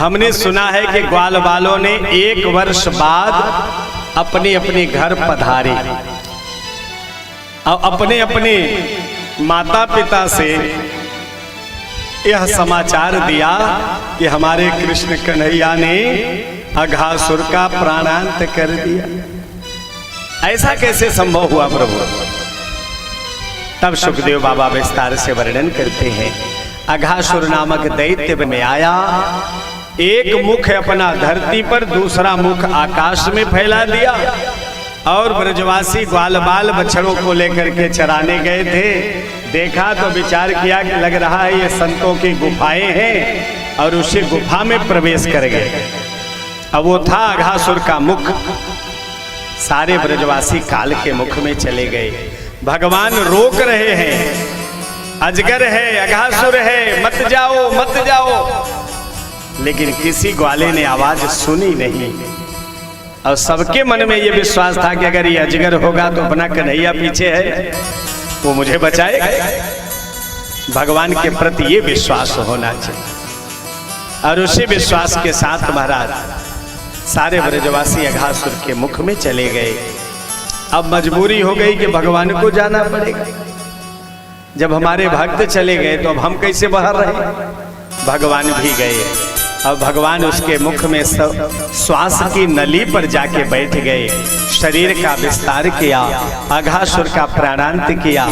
हमने सुना है कि ग्वाल बालों ने 1 वर्ष बाद अपने अपने घर पधारे और अपने अपने माता पिता से यह समाचार दिया कि हमारे कृष्ण कन्हैया ने अघासुर का प्राणांत कर दिया। ऐसा कैसे संभव हुआ प्रभु? तब सुखदेव बाबा विस्तार से वर्णन करते हैं। अघासुर नामक दैत्य में आया, एक मुख अपना धरती पर, दूसरा मुख आकाश में फैला दिया और ब्रजवासी ग्वाल बाल बछड़ों को लेकर के चराने गए थे। देखा तो विचार किया कि लग रहा है ये संतों की गुफाएं हैं, और उसी गुफा में प्रवेश कर गए। अब वो था अघासुर का मुख। सारे ब्रजवासी काल के मुख में चले गए। भगवान रोक रहे हैं, अजगर है, अघासुर है, मत जाओ मत जाओ, लेकिन किसी ग्वाले ने आवाज सुनी नहीं। और सबके मन में यह विश्वास था कि अगर ये अजगर होगा तो अपना कन्हैया पीछे है, वो मुझे बचाएगा। भगवान के प्रति ये विश्वास होना चाहिए। और उसी विश्वास के साथ महाराज सारे ब्रजवासी अघासुर के मुख में चले गए। अब मजबूरी हो गई कि भगवान को जाना पड़ेगा। जब हमारे भक्त चले गए तो अब हम कैसे बाहर रहे? भगवान भी गए। अब भगवान उसके मुख में श्वास की नली पर जाके बैठ गए, शरीर का विस्तार किया, अघासुर का प्राणांत किया,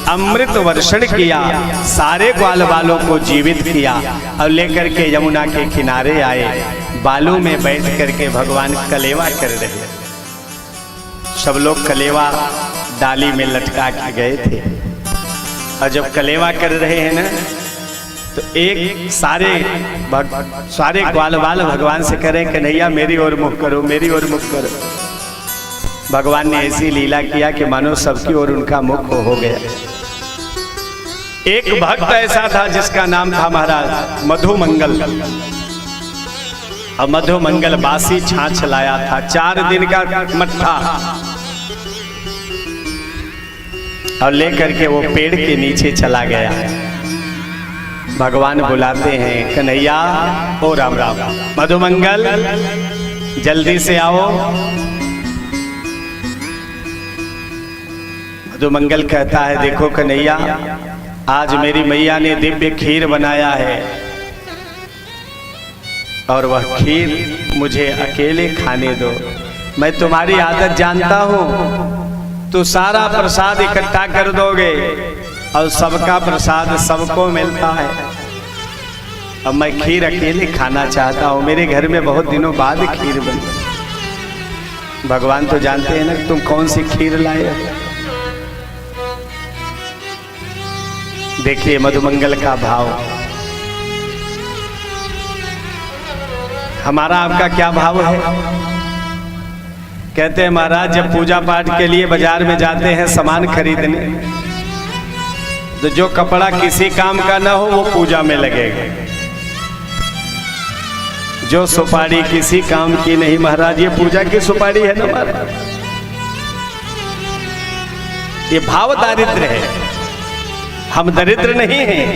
अमृत वर्षण किया, सारे ग्वाल बालों को जीवित किया और लेकर के यमुना के किनारे आए। बालों में बैठ करके भगवान कलेवा कर रहे। सब लोग कलेवा डाली में लटका के गए थे, और जब कलेवा कर रहे हैं ना, तो एक सारे ग्वाल बाल भगवान से करें कन्हैया मेरी ओर मुख करो, मेरी ओर मुख करो। भगवान ने ऐसी लीला किया कि मानो सबकी ओर उनका मुख हो गया। एक भक्त ऐसा था जिसका नाम था महाराज मधुमंगल। और मधुमंगल बासी छाछ लाया था, 4 दिन का मट्ठा, और लेकर के वो पेड़ के नीचे चला गया। भगवान बुलाते हैं, कन्हैया ओ राम राम, मधुमंगल जल्दी से आओ। मधुमंगल कहता है, देखो कन्हैया, आज मेरी मैया ने दिव्य खीर बनाया है, और वह खीर मुझे अकेले खाने दो। मैं तुम्हारी आदत जानता हूं, तो सारा प्रसाद इकट्ठा कर दोगे और सबका प्रसाद सबको मिलता है। अब मैं खीर अकेले खाना चाहता हूं, मेरे घर में बहुत दिनों बाद खीर बनी। भगवान तो जानते हैं ना तुम कौन सी खीर लाए। देखिए मधुमंगल का भाव। हमारा आपका क्या भाव है? कहते हैं महाराज, जब पूजा पाठ के लिए बाजार में जाते हैं सामान खरीदने, तो जो कपड़ा किसी काम का ना हो वो पूजा में लगेगा, जो सुपारी किसी काम की नहीं। महाराज ये पूजा की सुपारी है ना महाराज, ये भाव दारिद्र है। हम दरिद्र नहीं हैं,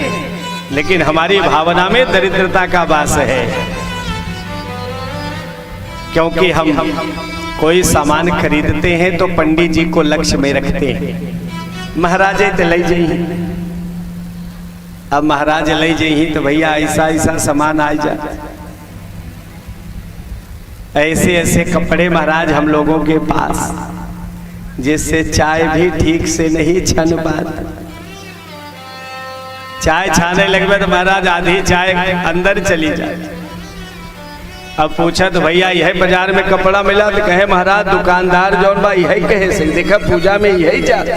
लेकिन हमारी भावना में दरिद्रता का वास है, क्योंकि हम कोई सामान खरीदते हैं तो पंडित जी को लक्ष्य में रखते हैं। महाराज तो ले जाइए, अब महाराज ले जाइए तो भैया ऐसा ऐसा सामान आ जाए, ऐसे ऐसे कपड़े महाराज हम लोगों के पास, जिससे चाय भी ठीक से नहीं छन पाती। चाय छाने लगे तो महाराज आधी चाय अंदर चली जाए। अब पूछा तो भैया यही बाजार में कपड़ा मिला, तो कहे महाराज दुकानदार जौन बा यही कहे से, देखा पूजा में यही जाता,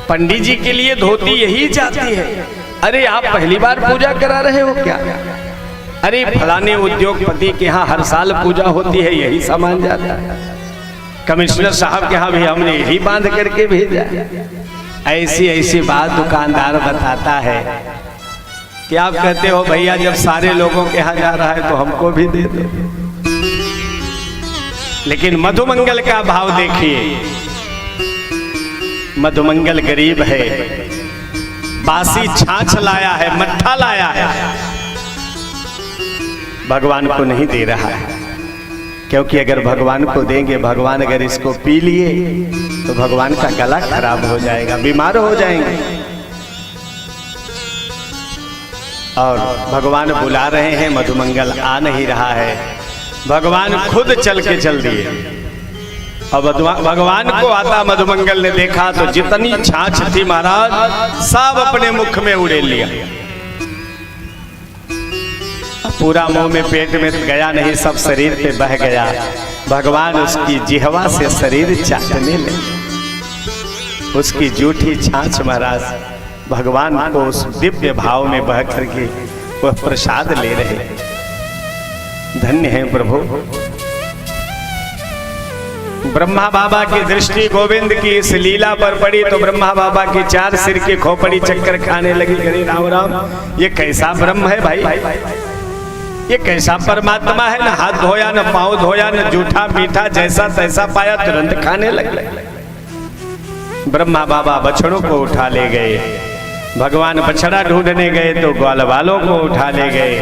पंडित जी के लिए धोती यही जाती है। अरे आप पहली बार पूजा करा रहे हो क्या? अरे फलाने उद्योगपति के यहाँ हर साल पूजा होती है, यही सामान जाता है। कमिश्नर साहब के यहाँ भी हमने यही बांध करके भेजा। ऐसी ऐसी बात दुकानदार बताता है कि आप कहते हो भैया जब सारे लोगों के यहाँ जा रहा है तो हमको भी दे दो। लेकिन मधुमंगल का भाव देखिए, मधुमंगल गरीब है, बासी छाछ लाया है, मट्ठा लाया है, भगवान को नहीं दे रहा है, क्योंकि अगर भगवान को देंगे, भगवान अगर इसको पी लिए तो भगवान का गला खराब हो जाएगा, बीमार हो जाएंगे। और भगवान बुला रहे हैं, मधुमंगल आ नहीं रहा है। भगवान खुद चल दिए। अब भगवान को आता मधुमंगल ने देखा तो जितनी छाछ थी महाराज सब अपने मुख में उड़ेल लिया। पूरा मुंह में पेट में गया नहीं, सब शरीर पे बह गया। भगवान उसकी जिह्वा से शरीर चाटने लगे। उसकी जूठी छाछ महाराज भगवान को उस दिव्य भाव में बह करके वह प्रसाद ले रहे। धन्य है प्रभु। ब्रह्मा बाबा की दृष्टि गोविंद की इस लीला पर पड़ी तो ब्रह्मा बाबा की 4 सिर की खोपड़ी चक्कर खाने लगी। करे राम राम, ये कैसा ब्रह्म है भाई, ये कैसा परमात्मा है। न हाथ धोया, न पांव धोया, न जूठा मीठा जैसा तैसा पाया तुरंत खाने लगे। ब्रह्मा बाबा बछड़ों को उठा ले गए। भगवान बछड़ा ढूंढने गए तो ग्वाल वालों को उठा ले गए।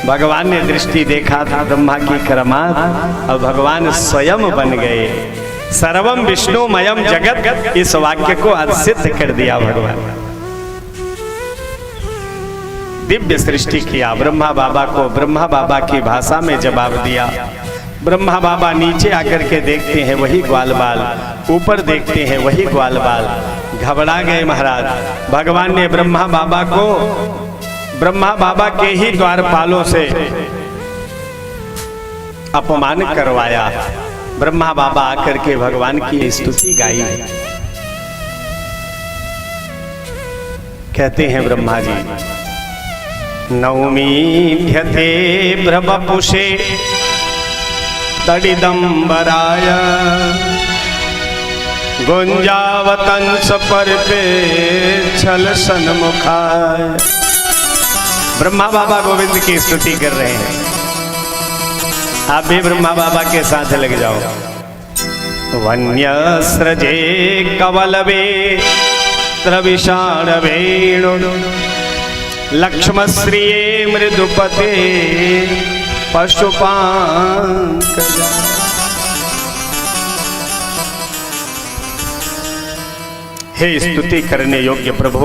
भगवान ने दृष्टि देखा था ब्रह्मा की करामात, और भगवान स्वयं बन गए। सर्वम विष्णुमयम जगत, इस वाक्य को आज सिद्ध कर दिया भगवान। दिव्य सृष्टि किया। ब्रह्मा बाबा को ब्रह्मा बाबा की भाषा में जवाब दिया। ब्रह्मा बाबा नीचे आकर के देखते हैं वही ग्वाल बाल, ऊपर देखते हैं वही ग्वाल बाल। घबरा गए महाराज। भगवान ने ब्रह्मा बाबा को ब्रह्मा बाबा के ही द्वारपालों से अपमान करवाया। ब्रह्मा बाबा आकर के भगवान की स्तुति गाई। कहते हैं ब्रह्मा जी, नौमीध्यते ब्रह्मपुषे तडिदंबराय गुंजावतंस पर पे छल सन्मुखाय। ब्रह्मा बाबा गोविंद की स्तुति कर रहे हैं। आप भी ब्रह्मा बाबा के साथ लग जाओ। वन्य सृजे कवलवे त्रविषाण वेणु लक्ष्मश्रिये मृदुपते पशुपांक। हे स्तुति करने योग्य प्रभु,